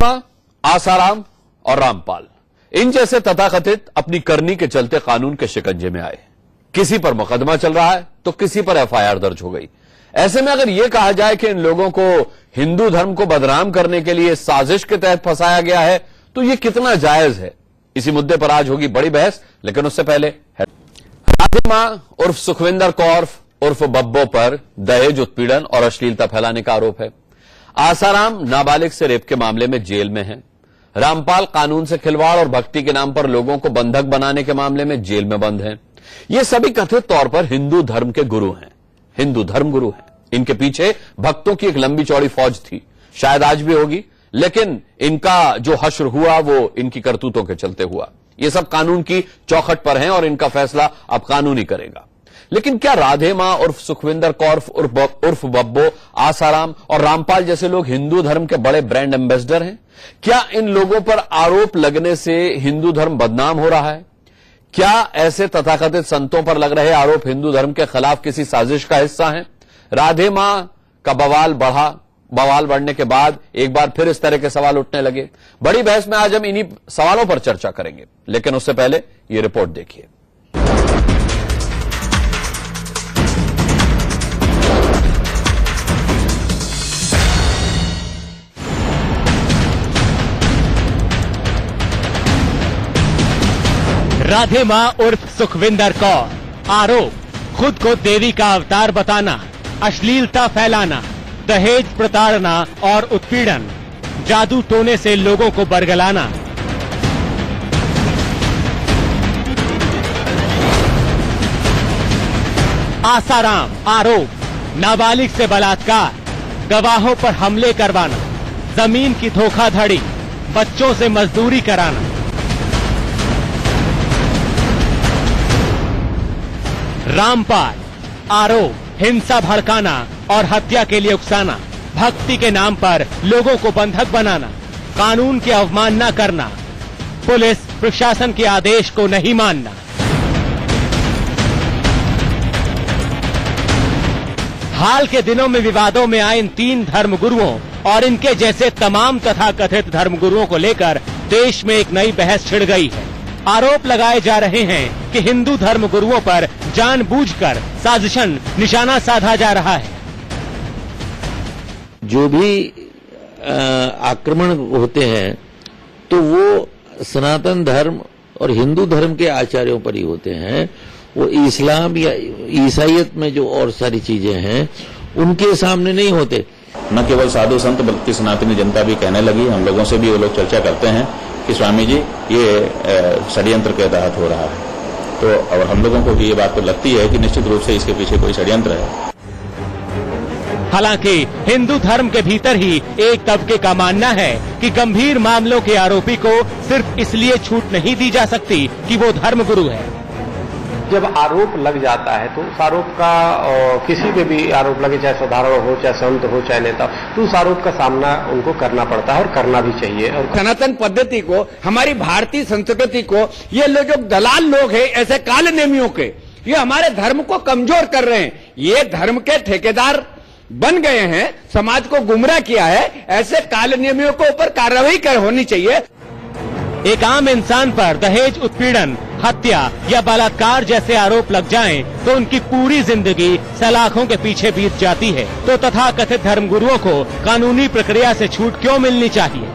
महात्मा, आसाराम और रामपाल, इन जैसे तथाकथित अपनी करनी के चलते कानून के शिकंजे में आए। किसी पर मुकदमा चल रहा है तो किसी पर एफआईआर दर्ज हो गई। ऐसे में अगर यह कहा जाए कि इन लोगों को हिंदू धर्म को बदनाम करने के लिए साजिश के तहत फंसाया गया है तो यह कितना जायज है, इसी मुद्दे पर आज होगी बड़ी बहस। लेकिन उससे पहले राधे मां उर्फ सुखविंदर कौर उर्फ बब्बो पर दहेज उत्पीड़न और अश्लीलता फैलाने का आरोप है। आसाराम नाबालिग से रेप के मामले में जेल में है। रामपाल कानून से खिलवाड़ और भक्ति के नाम पर लोगों को बंधक बनाने के मामले में जेल में बंद हैं। ये सभी कथित तौर पर हिंदू धर्म के गुरु हैं, हिंदू धर्म गुरु हैं। इनके पीछे भक्तों की एक लंबी चौड़ी फौज थी, शायद आज भी होगी, लेकिन इनका जो हश्र हुआ वो इनकी करतूतों के चलते हुआ। ये सब कानून की चौखट पर हैं और इनका फैसला अब कानून ही करेगा। लेकिन क्या राधे मां उर्फ सुखविंदर कौर उर्फ बब्बो, आसाराम और रामपाल जैसे लोग हिंदू धर्म के बड़े ब्रांड एम्बेसडर हैं? क्या इन लोगों पर आरोप लगने से हिंदू धर्म बदनाम हो रहा है? क्या ऐसे तथाकथित संतों पर लग रहे आरोप हिंदू धर्म के खिलाफ किसी साजिश का हिस्सा हैं? राधे मां का बवाल बढ़ने के बाद एक बार फिर इस तरह के सवाल उठने लगे। बड़ी बहस में आज हम इन्हीं सवालों पर चर्चा करेंगे, लेकिन उससे पहले यह रिपोर्ट देखिए। राधे मां उर्फ सुखविंदर कौर, आरोप खुद को देवी का अवतार बताना, अश्लीलता फैलाना, दहेज प्रताड़ना और उत्पीड़न, जादू टोने से लोगों को बरगलाना। आसाराम, आरोप नाबालिग से बलात्कार, गवाहों पर हमले करवाना, जमीन की धोखाधड़ी, बच्चों से मजदूरी कराना। रामपाल, आरोप हिंसा भड़काना और हत्या के लिए उकसाना, भक्ति के नाम पर लोगों को बंधक बनाना, कानून की अवमानना करना, पुलिस प्रशासन के आदेश को नहीं मानना। हाल के दिनों में विवादों में आए इन 3 धर्मगुरुओं और इनके जैसे तमाम तथाकथित धर्मगुरुओं को लेकर देश में एक नई बहस छिड़ गई है। आरोप लगाए जा रहे हैं कि हिंदू धर्म गुरुओं पर जानबूझकर साजिशन निशाना साधा जा रहा है। जो भी आक्रमण होते हैं तो वो सनातन धर्म और हिंदू धर्म के आचार्यों पर ही होते हैं। वो इस्लाम या ईसाईयत में जो और सारी चीजें हैं उनके सामने नहीं होते। न केवल साधु संत बल्कि सनातनी जनता भी कहने लगी, हम लोगों से भी वो लोग चर्चा करते हैं कि स्वामी जी ये षड्यंत्र के तहत हो रहा है। तो अब हम लोगों को भी ये बात तो लगती है कि निश्चित रूप से इसके पीछे कोई षड्यंत्र है। हालांकि हिंदू धर्म के भीतर ही एक तबके का मानना है कि गंभीर मामलों के आरोपी को सिर्फ इसलिए छूट नहीं दी जा सकती कि वो धर्मगुरु है। जब आरोप लग जाता है तो उस आरोप का किसी पे भी आरोप लगे, चाहे साधारण हो, चाहे संत हो, चाहे नेता, तो उस आरोप का सामना उनको करना पड़ता है और करना भी चाहिए। और सनातन पद्धति को, हमारी भारतीय संस्कृति को ये लोग जो दलाल लोग हैं, ऐसे काले नेमियों के, ये हमारे धर्म को कमजोर कर रहे हैं। ये धर्म के ठेकेदार बन गए हैं, समाज को गुमराह किया है। ऐसे काले नेमियों के ऊपर कार्रवाई होनी चाहिए। एक आम इंसान पर दहेज उत्पीड़न, हत्या या बलात्कार जैसे आरोप लग जाएं तो उनकी पूरी जिंदगी सलाखों के पीछे बीत जाती है। तो तथाकथित धर्मगुरुओं को कानूनी प्रक्रिया से छूट क्यों मिलनी चाहिए?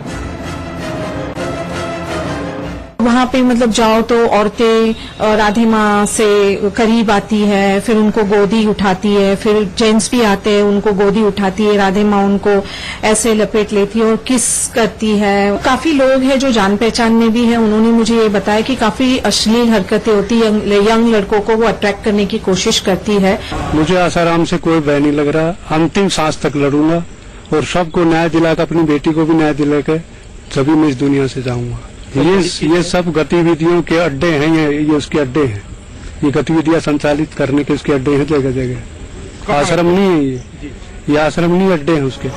वहाँ पे मतलब जाओ तो औरतें राधे माँ से करीब आती है, फिर उनको गोदी उठाती है, फिर जेंट्स भी आते हैं उनको गोदी उठाती है, राधे माँ उनको ऐसे लपेट लेती है और किस करती है। काफी लोग हैं जो जान पहचान में भी है, उन्होंने मुझे ये बताया कि काफी अश्लील हरकतें होती है, यंग लड़कों को वो अट्रैक्ट करने की कोशिश करती है। मुझे आसाराम से कोई भय नहीं लग रहा, अंतिम सांस तक लड़ूंगा और सबको न्याय दिलाकर, अपनी बेटी को भी न्याय दिलाकर तभी मैं इस दुनिया से जाऊंगा। ये सब गतिविधियों के अड्डे हैं, ये उसके अड्डे हैं। ये गतिविधियां संचालित करने के उसके अड्डे हैं जगह जगह। आश्रम नहीं है ये आश्रम नहीं, अड्डे हैं उसके।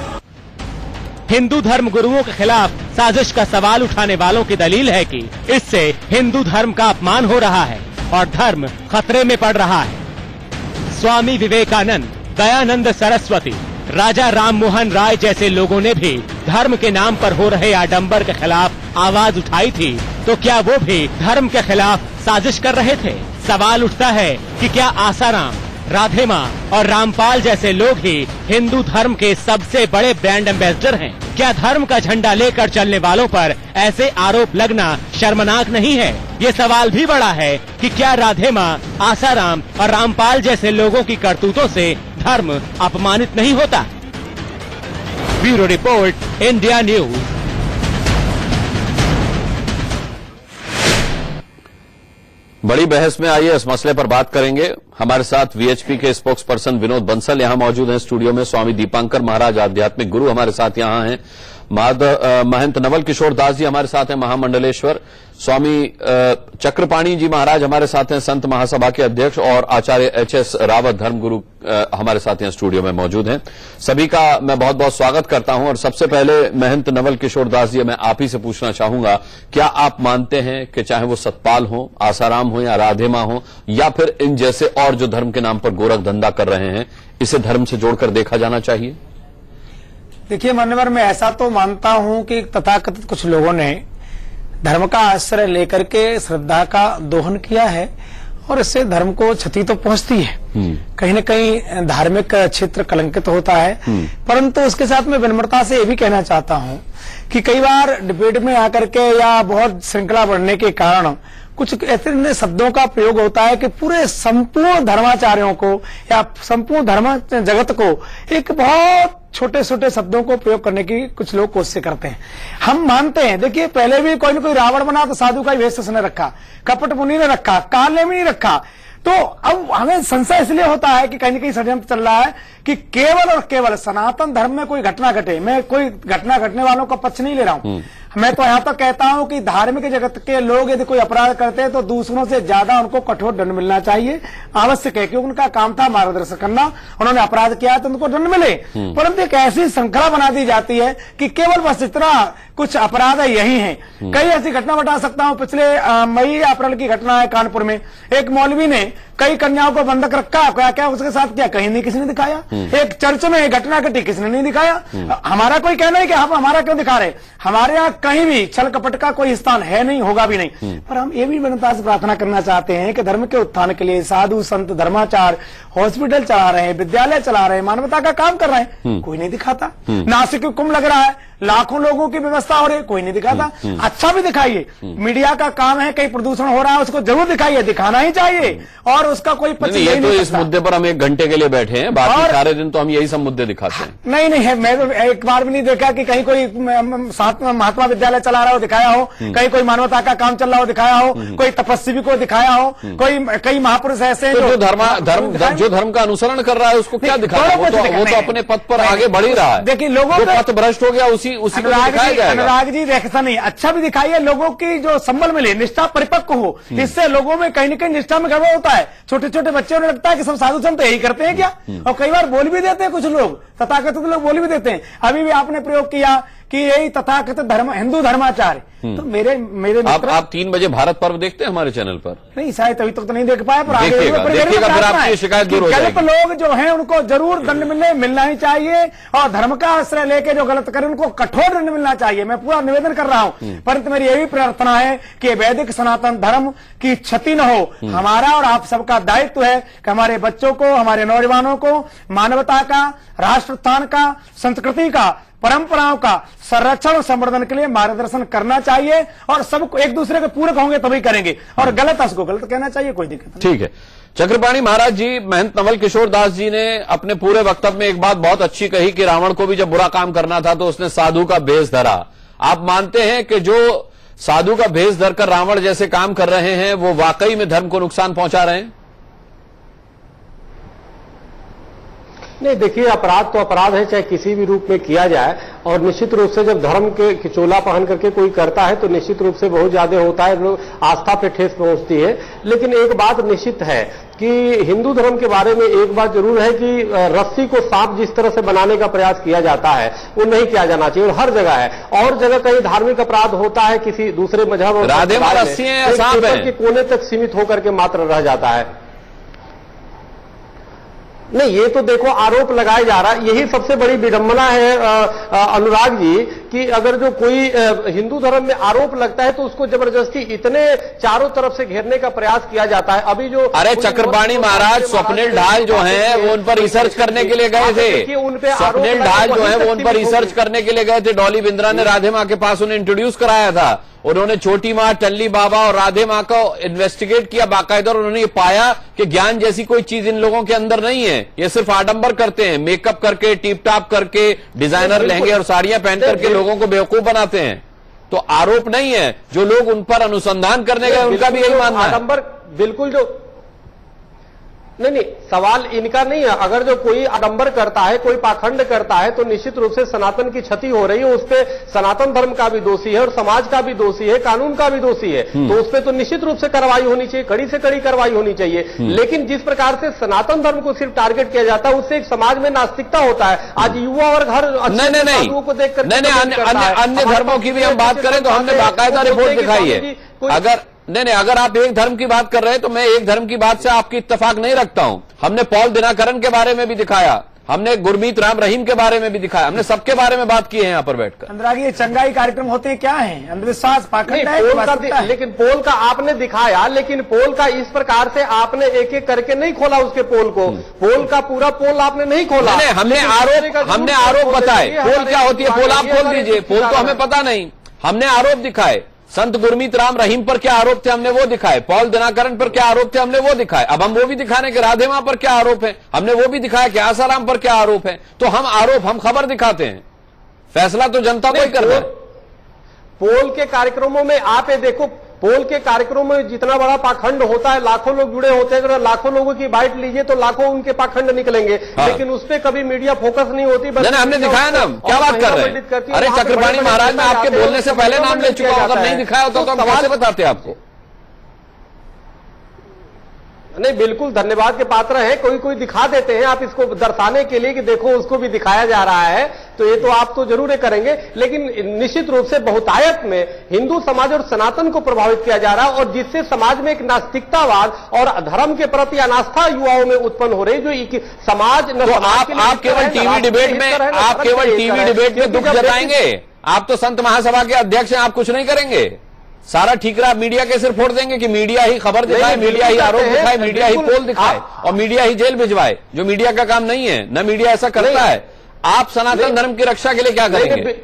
हिंदू धर्म गुरुओं के खिलाफ साजिश का सवाल उठाने वालों की दलील है कि इससे हिंदू धर्म का अपमान हो रहा है और धर्म खतरे में पड़ रहा है। स्वामी विवेकानंद, दयानंद सरस्वती, राजा राम मोहन राय जैसे लोगों ने भी धर्म के नाम पर हो रहे आडंबर के खिलाफ आवाज उठाई थी, तो क्या वो भी धर्म के खिलाफ साजिश कर रहे थे? सवाल उठता है कि क्या आसाराम, राधे माँ और रामपाल जैसे लोग ही हिंदू धर्म के सबसे बड़े ब्रांड एम्बेसडर हैं? क्या धर्म का झंडा लेकर चलने वालों पर ऐसे आरोप लगना शर्मनाक नहीं है? ये सवाल भी बड़ा है कि क्या राधे माँ, आसाराम और रामपाल जैसे लोगों की करतूतों से धर्म अपमानित नहीं होता? Bureau report, India news. बड़ी बहस में आइए इस मसले पर बात करेंगे। हमारे साथ वीएचपी के स्पोक्स पर्सन विनोद बंसल यहां मौजूद हैं स्टूडियो में। स्वामी दीपांकर महाराज आध्यात्मिक गुरु हमारे साथ यहां हैं। महंत नवल किशोर दास जी हमारे साथ हैं, महामंडलेश्वर। स्वामी चक्रपाणी जी महाराज हमारे साथ हैं, संत महासभा के अध्यक्ष। और आचार्य एच.एस. रावत धर्मगुरु हमारे साथ यहाँ स्टूडियो में मौजूद हैं। सभी का मैं बहुत बहुत स्वागत करता हूं। और सबसे पहले महंत नवल किशोर दास जी, मैं आप ही से पूछना चाहूंगा, क्या आप मानते हैं कि चाहे वो सतपाल हो, आसाराम हो या राधे मां हो या फिर इन जैसे और जो धर्म के नाम पर गोरख धंधा कर रहे हैं, इसे धर्म से जोड़कर देखा जाना चाहिए? देखिए मान्यवर, मैं ऐसा तो मानता हूं कि तथाकथित कुछ लोगों ने धर्म का आश्रय लेकर के श्रद्धा का दोहन किया है और इससे धर्म को क्षति तो पहुंचती है। कहीं न कहीं धार्मिक क्षेत्र कलंकित होता है। परंतु उसके साथ मैं विनम्रता से ये भी कहना चाहता हूं कि कई बार डिबेट में आकर के या बहुत श्रृंखला बढ़ने के कारण कुछ ऐसे शब्दों का प्रयोग होता है कि पूरे संपूर्ण धर्माचार्यों को या संपूर्ण धर्म जगत को एक बहुत छोटे छोटे शब्दों को प्रयोग करने की कुछ लोग कोशिश करते हैं। हम मानते हैं, देखिए पहले भी कोई न कोई रावण बना तो साधु का वेश उसने रखा, कपट मुनि ने रखा, काल ने भी नहीं रखा। तो अब हमें संशय इसलिए होता है कि कहीं न कहीं षड्यंत्र चल रहा है कि केवल और केवल सनातन धर्म में कोई घटना घटे। मैं कोई घटना घटने वालों का पक्ष नहीं ले रहा हूं। मैं तो यहां तक कहता हूं कि धार्मिक जगत के लोग यदि कोई अपराध करते हैं तो दूसरों से ज्यादा उनको कठोर दंड मिलना चाहिए, आवश्यक है, क्योंकि उनका काम था मार्गदर्शन करना। उन्होंने अपराध किया तो उनको दंड मिले। परंतु एक ऐसी श्रृंखला बना दी जाती है कि केवल बस इतना कुछ अपराध है यही है। कई ऐसी घटना बता सकता हूं। पिछले मई अप्रैल की घटना है, कानपुर में एक मौलवी ने कई कन्याओं को बंधक रखा। क्या उसके साथ क्या कहीं नहीं किसी ने दिखाया। एक चर्च में घटना घटी, किसी ने नहीं दिखाया। हमारा कोई कहना है कि आप हमारा क्यों दिखा रहे? हमारे यहाँ कहीं भी छल कपट का कोई स्थान है नहीं, होगा भी नहीं। पर हम ये भी विनम्रता से प्रार्थना करना चाहते हैं कि धर्म के उत्थान के लिए साधु संत धर्माचार हॉस्पिटल चला रहे हैं, विद्यालय चला रहे हैं, मानवता का काम कर रहे हैं, कोई नहीं दिखाता। नासिक में कुंभ लग रहा है, लाखों लोगों की व्यवस्था हो रही है, कोई नहीं दिखाता। अच्छा भी दिखाइए, मीडिया का काम है, कहीं प्रदूषण हो रहा है उसको जरूर दिखाइए, दिखाना ही चाहिए। और उसका कोई ये तो इस मुद्दे पर हम 1 घंटे के लिए बैठे हैं, बाकी सारे दिन तो हम यही सब मुद्दे दिखाते हैं। नहीं है, मैं तो एक बार भी नहीं देखा कि कहीं कोई महात्मा विद्यालय चला रहा हो दिखाया हो, कहीं कोई मानवता का काम चल रहा हो दिखाया हो, कोई तपस्वी को दिखाया हो, कोई कई महापुरुष ऐसे जो धर्म का अनुसरण कर रहा है उसको क्या दिखाया? वो तो अपने पथ पर आगे बढ़ ही रहा है। देखिए लोगों का पथ भ्रष्ट हो गया, उसी अनुराग जी ऐसा नहीं, अच्छा भी दिखाइए, लोगों की जो संबल मिले, निष्ठा परिपक्व हो। इससे लोगों में कहीं न कहीं निष्ठा में गड़बड़ होता है। छोटे छोटे बच्चों ने लगता है कि सब साधु संत यही करते हैं क्या, और कई बार बोल भी देते हैं कुछ लोग, तथाकथित लोग बोल भी देते हैं। अभी भी आपने प्रयोग किया कि यही तथाकथित धर्म हिंदू धर्माचार्य। तो मेरे आप 3 बजे भारत पर्व देखते हैं हमारे चैनल पर? नहीं, शायद अभी तक तो नहीं देख पाया, पर आपकी शिकायत दूर हो जाएगी। गलत लोग जो हैं उनको जरूर दंड मिलना ही चाहिए, और धर्म का आश्रय लेके जो गलत करें उनको कठोर दंड मिलना चाहिए। मैं पूरा निवेदन कर रहा हूं, परंतु मेरी यही प्रार्थना है कि वैदिक सनातन धर्म की क्षति न हो। हमारा और आप सबका दायित्व है कि हमारे बच्चों को, हमारे नौजवानों को मानवता का, राष्ट्रोत्थान का, संस्कृति का, परंपराओं का संरक्षण और संवर्धन के लिए मार्गदर्शन करना चाहिए। और सबको एक दूसरे के पूरक होंगे तभी करेंगे, और गलत उसको गलत कहना चाहिए, कोई दिक्कत नहीं। ठीक है। चक्रपाणी महाराज जी, महंत नवल किशोर दास जी ने अपने पूरे वक्तव्य में एक बात बहुत अच्छी कही कि रावण को भी जब बुरा काम करना था तो उसने साधु का भेष धरा। आप मानते हैं कि जो साधु का भेष धरकर रावण जैसे काम कर रहे हैं वो वाकई में धर्म को नुकसान पहुंचा रहे हैं? नहीं, देखिए अपराध तो अपराध है, चाहे किसी भी रूप में किया जाए। और निश्चित रूप से जब धर्म के खिचोला पहन करके कोई करता है तो निश्चित रूप से बहुत ज्यादा होता है, लोग आस्था पे ठेस पहुंचती है। लेकिन एक बात निश्चित है कि हिंदू धर्म के बारे में एक बात जरूर है कि रस्सी को सांप जिस तरह से बनाने का प्रयास किया जाता है वो नहीं किया जाना चाहिए, और हर जगह है। और जगह कहीं धार्मिक अपराध होता है किसी दूसरे मजहब के कोने तक सीमित होकर के मात्र रह जाता है। नहीं, ये तो देखो आरोप लगाया जा रहा है। यही सबसे बड़ी विडंबना है अनुराग जी कि अगर जो कोई हिंदू धर्म में आरोप लगता है तो उसको जबरदस्ती इतने चारों तरफ से घेरने का प्रयास किया जाता है। अभी जो अरे चक्रपाणी महाराज, स्वप्निल ढाल जो हैं वो उन पर रिसर्च करने के लिए गए थे। स्वप्निल ढाल जो है वो उन पर रिसर्च करने के लिए गए थे। डॉली बिंद्रा ने राधे मां के पास उन्हें इंट्रोड्यूस कराया था। उन्होंने छोटी मां, टल्ली बाबा और राधे मां को इन्वेस्टिगेट किया बाकायदा और उन्होंने ये पाया कि ज्ञान जैसी कोई चीज इन लोगों के अंदर नहीं है। ये सिर्फ आडंबर करते हैं, मेकअप करके, टीप टाप करके, डिजाइनर लहंगे और साड़ियां पहन करके लोगों को बेवकूफ बनाते हैं। तो आरोप नहीं है, जो लोग उन पर अनुसंधान करने गए उनका भी यही मानना है। आडंबर बिल्कुल जो नहीं, सवाल इनका नहीं है। अगर जो कोई आडंबर करता है, कोई पाखंड करता है तो निश्चित रूप से सनातन की क्षति हो रही है। उस पे सनातन धर्म का भी दोषी है और समाज का भी दोषी है, कानून का भी दोषी है। तो उस पे तो निश्चित रूप से कार्रवाई होनी चाहिए, कड़ी से कड़ी कार्रवाई होनी चाहिए। लेकिन जिस प्रकार से सनातन धर्म को सिर्फ टारगेट किया जाता है उससे एक समाज में नास्तिकता होता है। आज युवा वर्ग हर नहीं को देखकर अन्य धर्मों की भी हम बात करें तो हमने बाकायदा रिपोर्ट दिखाई है। अगर आप एक धर्म की बात कर रहे हैं तो मैं एक धर्म की बात से आपकी इत्तेफाक नहीं रखता हूं। हमने पॉल दिनाकरन के बारे में भी दिखाया, हमने गुरमीत राम रहीम के बारे में भी दिखाया, हमने सबके बारे में बात की है यहाँ पर बैठकर। अनुराग, ये चंगाई कार्यक्रम होते हैं क्या है? अंधविश्वास, पाखंड है? लेकिन पोल का आपने दिखाया, लेकिन पोल का इस प्रकार से आपने एक एक करके नहीं खोला उसके पोल को। पोल का पूरा पोल आपने नहीं खोला। हमने आरोप बताए। पोल क्या होती है? पोल आप खोल दीजिए। पोल तो हमें पता नहीं। हमने आरोप दिखाए। संत गुरमीत राम रहीम पर क्या आरोप थे हमने वो दिखाए। पॉल दिनाकरन पर क्या आरोप थे हमने वो दिखाए। अब हम वो भी दिखाने के राधे मां पर क्या आरोप है हमने वो भी दिखाया कि आसाराम पर क्या आरोप है। तो हम खबर दिखाते हैं, फैसला तो जनता को ही करना है। पोल के कार्यक्रमों में आप ये देखो, पोल के कार्यक्रमों में जितना बड़ा पाखंड होता है, लाखों लोग जुड़े होते हैं। अगर लाखों लोगों की बाइट लीजिए तो लाखों उनके पाखंड निकलेंगे। लेकिन उस पर कभी मीडिया फोकस नहीं होती। हमने दिखाया ना, क्या बात कर रहे हैं? अरे चक्रपाणी महाराज, मैं आपके बोलने से पहले नाम ले चुका हूं। अगर नहीं दिखाया होता तो हम कैसे बताते आपको? नहीं, बिल्कुल धन्यवाद के पात्र हैं। कोई दिखा देते हैं आप इसको दर्शाने के लिए कि देखो उसको भी दिखाया जा रहा है, तो ये तो आप तो जरूर करेंगे। लेकिन निश्चित रूप से बहुतायत में हिंदू समाज और सनातन को प्रभावित किया जा रहा है और जिससे समाज में एक नास्तिकतावाद और धर्म के प्रति अनास्था युवाओं में उत्पन्न हो रही है, जो समाज तो आप केवल टीवी डिबेट में दुख जताएंगे? आप तो संत महासभा के अध्यक्ष हैं, आप कुछ नहीं करेंगे? सारा ठीकरा मीडिया के सिर फोड़ देंगे कि मीडिया ही खबर दिखाए, मीडिया ही आरोप दिखाए, मीडिया ही पोल दिखाए और मीडिया ही जेल भिजवाए, जो मीडिया का काम नहीं है। न मीडिया ऐसा करता है। आप सनातन धर्म की रक्षा के लिए क्या करेंगे?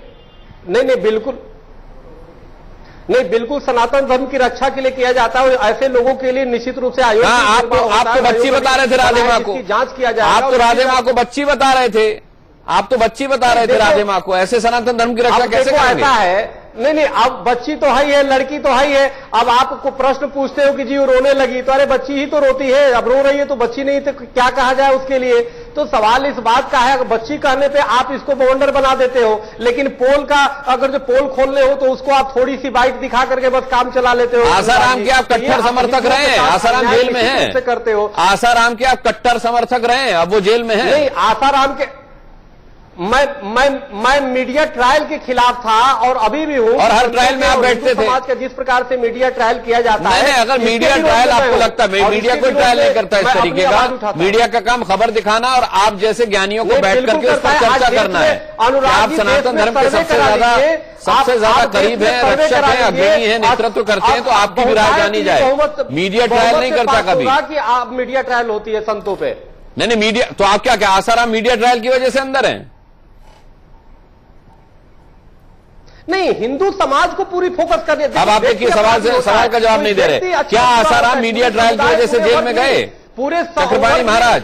बिल्कुल सनातन धर्म की रक्षा के लिए किया जाता है। ऐसे लोगों के लिए निश्चित रूप से आयोग आप तो बच्ची बता रहे थे राधे मां को, जांच किया जाए। आप तो राधे मां को बच्ची बता रहे थे, राधे मां को। ऐसे सनातन धर्म की रक्षा कैसे करेंगे? ऐसा है, नहीं, अब बच्ची तो है ही है, लड़की तो है ही है। अब आपको प्रश्न पूछते हो कि जी वो रोने लगी, तो अरे बच्ची ही तो रोती है, अब रो रही है तो बच्ची नहीं, तो क्या कहा जाए उसके लिए? तो सवाल इस बात का है, बच्ची कहने पे आप इसको बवंडर बना देते हो। लेकिन पोल का अगर जो पोल खोलने हो तो उसको आप थोड़ी सी बाइट दिखा करके बस काम चला लेते हो। आसाराम के आप कट्टर समर्थक रहे हैं, आसाराम जेल में है, करते हो। आसाराम के आप कट्टर समर्थक रहे हैं, अब वो जेल में है। नहीं, आसाराम के मैं मीडिया ट्रायल के खिलाफ था और अभी भी हूं। और हर ट्रायल में आप बैठते थे। समाज का जिस प्रकार से मीडिया ट्रायल किया जाता है, अगर मीडिया ट्रायल आपको लगता है, मीडिया कोई ट्रायल नहीं करता इस तरीके का। मीडिया का काम खबर दिखाना और आप जैसे ज्ञानियों को बैठ करके उस पर चर्चा करना है। आप सनातन धर्म के सबसे ज्यादा करीब है, रक्षक है, अग्रणी है, नेतृत्व करते हैं, तो आपकी भी राय जानी जाए। मीडिया ट्रायल नहीं करता कभी कि आप मीडिया ट्रायल होती है संतों पे। नहीं, मीडिया तो आप क्या आसाराम मीडिया ट्रायल की वजह से अंदर है? नहीं, हिंदू समाज को पूरी फोकस करनी है। अब आप देखिए, सवाल का जवाब नहीं दे रहे। क्या आसाराम मीडिया ट्रायल की वजह से जेल में गए पूरे चक्रपाणी महाराज?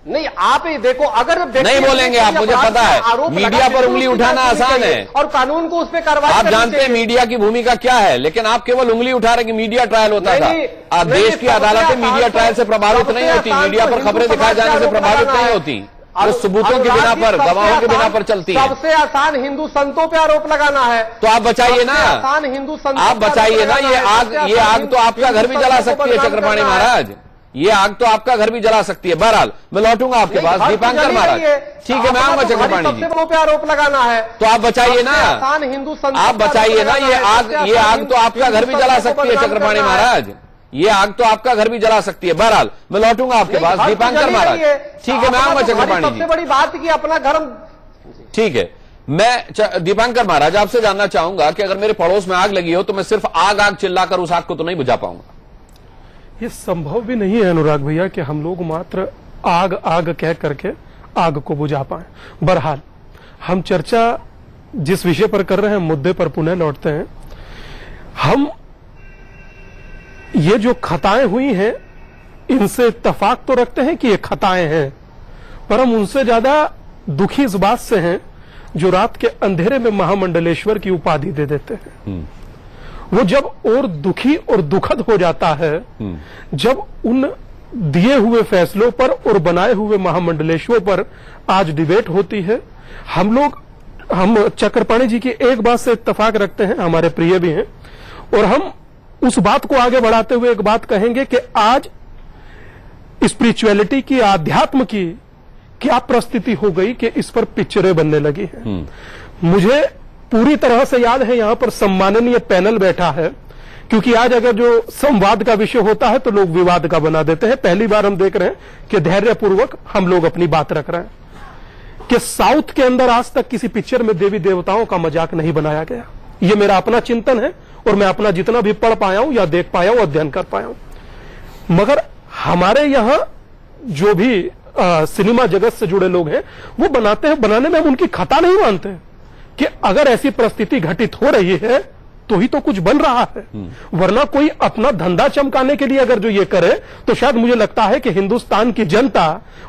नहीं, आप ही देखो, अगर नहीं बोलेंगे आप, मुझे पता है। मीडिया पर उंगली उठाना आसान है और कानून को उस पर कार्रवाई आप जानते हैं मीडिया की भूमिका क्या है, लेकिन आप केवल उंगली उठा रहे कि मीडिया ट्रायल होता था। आप देश की अदालतें मीडिया ट्रायल से प्रभावित नहीं होती, मीडिया पर खबरें दिखाए जाने से प्रभावित नहीं होती, और सबूतों के बिना पर, गवाहों के बिना पर चलती है। सबसे आसान हिंदू संतों पे आरोप लगाना है। तो आप बचाइए ना, आसान हिंदू संतों, आप बचाइए ना। ये आग तो आपका घर भी जला सकती है चक्रपाणी महाराज, ये आग तो आपका घर भी जला सकती है। बहरहाल मैं लौटूंगा आपके पास, दीपांकर महाराज। ठीक है, मैं आऊंगा चक्रपाणी जी। पे आरोप लगाना है तो आप बचाइए ना, आसान हिंदू संत, आप बचाइए ना। ये आग तो आपका घर भी जला सकती है चक्रपाणी महाराज, ये आग तो आपका घर भी जला सकती है। बहरहाल मैं लौटूंगा आपके पास। दीपांकर महाराज, ठीक है, मैं आऊंगा चक्रपाणी जी। सबसे बड़ी बात कि अपना घर, ठीक है, मैं दीपांकर महाराज आपसे जानना चाहूंगा कि अगर मेरे पड़ोस में आग लगी हो तो मैं सिर्फ आग आग चिल्लाकर उस आग को तो नहीं बुझा पाऊंगा। ये संभव भी नहीं है अनुराग भैया कि हम लोग मात्र आग आग कह करके आग को बुझा पाए। बहरहाल हम चर्चा जिस विषय पर कर रहे हैं, मुद्दे पर पुनः लौटते हैं। हम ये जो खताएं हुई हैं इनसे इत्तेफाक तो रखते हैं कि ये खताएं हैं, पर हम उनसे ज्यादा दुखी इस बात से हैं जो रात के अंधेरे में महामंडलेश्वर की उपाधि दे देते हैं। वो जब और दुखी और दुखद हो जाता है जब उन दिए हुए फैसलों पर और बनाए हुए महामंडलेश्वर पर आज डिबेट होती है। हम चक्रपाणी जी की एक बात से इत्तेफाक रखते हैं, हमारे प्रिय भी हैं, और हम उस बात को आगे बढ़ाते हुए एक बात कहेंगे कि आज स्पिरिचुअलिटी की, आध्यात्म की क्या परिस्थिति हो गई कि इस पर पिक्चरें बनने लगी हैं। मुझे पूरी तरह से याद है यहां पर सम्माननीय पैनल बैठा है, क्योंकि आज अगर जो संवाद का विषय होता है तो लोग विवाद का बना देते हैं। पहली बार हम देख रहे हैं कि धैर्यपूर्वक हम लोग अपनी बात रख रहे हैं कि साउथ के अंदर आज तक किसी पिक्चर में देवी देवताओं का मजाक नहीं बनाया गया। ये मेरा अपना चिंतन है और मैं अपना जितना भी पढ़ पाया हूं या देख पाया हूं, अध्ययन कर पाया हूं। मगर हमारे यहां जो भी सिनेमा जगत से जुड़े लोग हैं वो बनाते हैं, बनाने में हम उनकी खता नहीं मानते कि अगर ऐसी परिस्थिति घटित हो रही है तो ही तो कुछ बन रहा है, वरना कोई अपना धंधा चमकाने के लिए अगर जो ये करे तो शायद मुझे लगता है कि हिंदुस्तान की जनता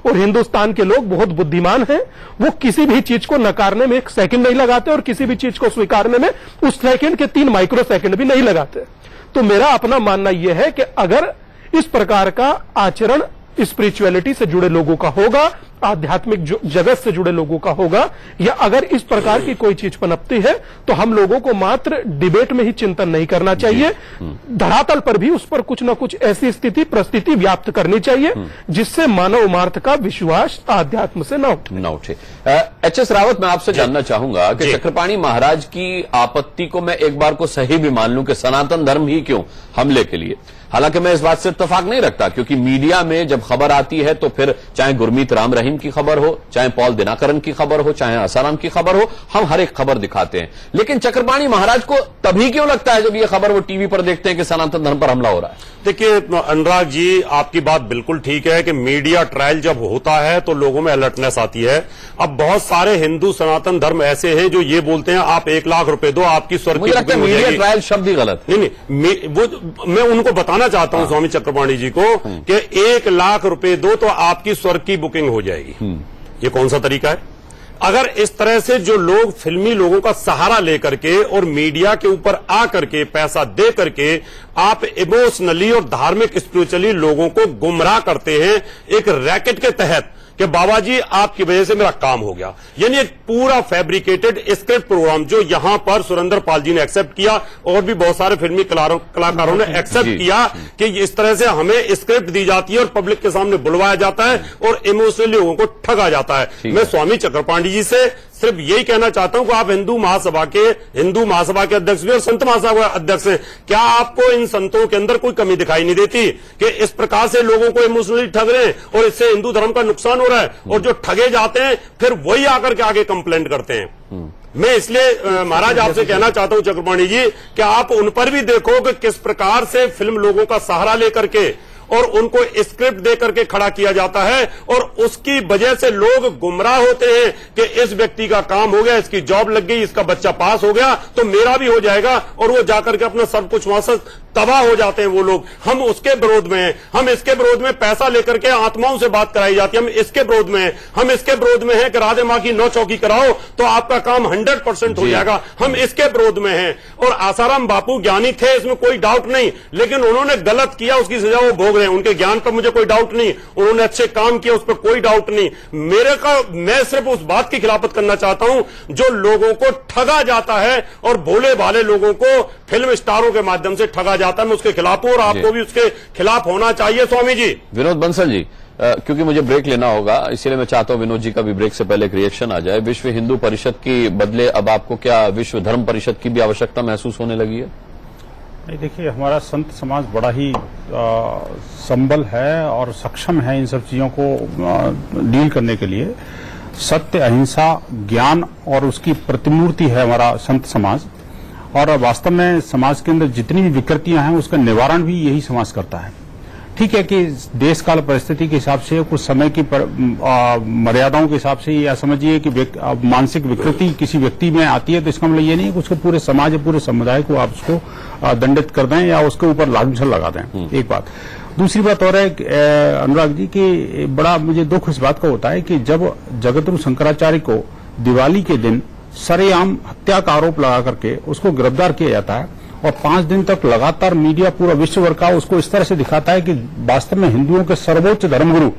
और हिंदुस्तान के लोग बहुत बुद्धिमान हैं। वो किसी भी चीज को नकारने में 1 सेकंड नहीं लगाते और किसी भी चीज को स्वीकारने में उस सेकंड के 3 माइक्रो सेकंड भी नहीं लगाते। तो मेरा अपना मानना यह है कि अगर इस प्रकार का आचरण स्पिरिचुअलिटी से जुड़े लोगों का होगा, आध्यात्मिक जगत से जुड़े लोगों का होगा, या अगर इस प्रकार की कोई चीज पनपती है तो हम लोगों को मात्र डिबेट में ही चिंतन नहीं करना चाहिए, धरातल पर भी उस पर कुछ ना कुछ ऐसी स्थिति परिस्थिति व्याप्त करनी चाहिए जिससे मानव मार्थ का विश्वास आध्यात्म से न उठे। एच.एस. रावत, मैं आपसे जानना चाहूंगा कि चक्रपाणी महाराज की आपत्ति को मैं एक बार को सही भी मान लूं कि सनातन धर्म ही क्यों हमले के लिए, हालांकि मैं इस बात से इत्तेफाक नहीं रखता, क्योंकि मीडिया में जब खबर आती है तो फिर चाहे गुरमीत राम रहीम की खबर हो, चाहे पॉल दिनाकरन की खबर हो, चाहे आसाराम की खबर हो, हम हर एक खबर दिखाते हैं। लेकिन चक्रपाणी महाराज को तभी क्यों लगता है जब ये खबर वो टीवी पर देखते हैं कि सनातन धर्म पर हमला हो रहा है? देखिए अनुराग जी, आपकी बात बिल्कुल ठीक है कि मीडिया ट्रायल जब होता है तो लोगों में अलर्टनेस आती है। अब बहुत सारे हिंदू सनातन धर्म ऐसे हैं जो ये बोलते हैं आप 1 लाख रुपए दो, आपकी स्वर्ग की बुकिंग हो मीडिया जाएगी। ट्रायल शब्द ही गलत। नहीं, वो मैं उनको बताना चाहता हूं स्वामी चक्रपाणी जी को कि 1 लाख रुपए दो तो आपकी स्वर्ग की बुकिंग हो जाएगी। ये कौन सा तरीका है? अगर इस तरह से जो लोग फिल्मी लोगों का सहारा लेकर के और मीडिया के ऊपर आकर के पैसा दे करके आप इमोशनली और धार्मिक स्पिरिचुअली लोगों को गुमराह करते हैं एक रैकेट के तहत कि बाबा जी आपकी वजह से मेरा काम हो गया, यानी एक पूरा फैब्रिकेटेड स्क्रिप्ट प्रोग्राम जो यहां पर सुरेंद्र पाल जी ने एक्सेप्ट किया और भी बहुत सारे फिल्मी कलाकारों ने एक्सेप्ट किया कि इस तरह से हमें स्क्रिप्ट दी जाती है और पब्लिक के सामने बुलवाया जाता है और इमोशनली लोगों को ठगा जाता है। मैं स्वामी चक्रपाणी जी से सिर्फ यही कहना चाहता हूं कि आप हिंदू महासभा के अध्यक्ष भी और संत महासभा के अध्यक्ष हैं, क्या आपको इन संतों के अंदर कोई कमी दिखाई नहीं देती कि इस प्रकार से लोगों को इमोशनली ठग रहे हैं और इससे हिंदू धर्म का नुकसान हो रहा है, और जो ठगे जाते हैं फिर वही आकर के आगे कंप्लेंट करते हैं। मैं इसलिए महाराज आपसे कहना चाहता हूं चक्रपाणी जी कि आप उन पर भी देखो कि किस प्रकार से फिल्म लोगों का सहारा लेकर के और उनको स्क्रिप्ट दे करके खड़ा किया जाता है और उसकी वजह से लोग गुमराह होते हैं कि इस व्यक्ति का काम हो गया, इसकी जॉब लग गई, इसका बच्चा पास हो गया तो मेरा भी हो जाएगा, और वो जाकर के अपना सब कुछ वहां से तबाह हो जाते हैं वो लोग। हम उसके विरोध में हैं, हम इसके विरोध में पैसा लेकर के आत्माओं से बात कराई जाती है, हम इसके विरोध में हैं, हम इसके विरोध में हैं कि राधे मां की 9 चौकी कराओ तो आपका काम 100% हो जाएगा, हम इसके विरोध में हैं। और आसाराम बापू ज्ञानी थे, इसमें कोई डाउट नहीं, लेकिन उन्होंने गलत किया, उसकी सजा वो भोग रहे हैं, उनके ज्ञान पर मुझे कोई डाउट नहीं, उन्होंने अच्छे काम किए उस पर कोई डाउट नहीं। मैं सिर्फ उस बात की खिलाफत करना चाहता हूं जो लोगों को ठगा जाता है और भोले भाले लोगों को फिल्म स्टारों के माध्यम से ठगा जाता है, मैं उसके खिलाफ हूं और आपको भी उसके खिलाफ होना चाहिए। स्वामी जी। विनोद बंसल जी, क्योंकि मुझे ब्रेक लेना होगा इसलिए मैं चाहता हूं विनोद जी का भी ब्रेक से पहले एक रिएक्शन आ जाए। विश्व हिंदू परिषद की बदले अब आपको क्या विश्व धर्म परिषद की भी आवश्यकता महसूस होने लगी है? नहीं, देखिए हमारा संत समाज बड़ा ही संबल है और सक्षम है इन सब चीजों को डील करने के लिए। सत्य, अहिंसा, ज्ञान और उसकी प्रतिमूर्ति है हमारा संत समाज। और वास्तव में समाज के अंदर जितनी भी विकृतियां हैं उसका निवारण भी यही समाज करता है। ठीक है कि देश काल परिस्थिति के हिसाब से, कुछ समय की मर्यादाओं के हिसाब से, या समझिए कि मानसिक विकृति किसी व्यक्ति में आती है तो इसका मतलब ये नहीं कि उसको पूरे समाज या पूरे समुदाय को आप उसको दंडित कर दें या उसके ऊपर लालूछल लगा दें। एक बात। दूसरी बात और है अनुराग जी कि बड़ा मुझे दुख इस बात का होता है कि जब जगतगुरु शंकराचार्य को दिवाली के दिन सरेआम हत्या का आरोप लगा करके उसको गिरफ्तार किया जाता है और 5 दिन तक लगातार मीडिया पूरा विश्व भर का उसको इस तरह से दिखाता है कि वास्तव में हिंदुओं के सर्वोच्च धर्मगुरु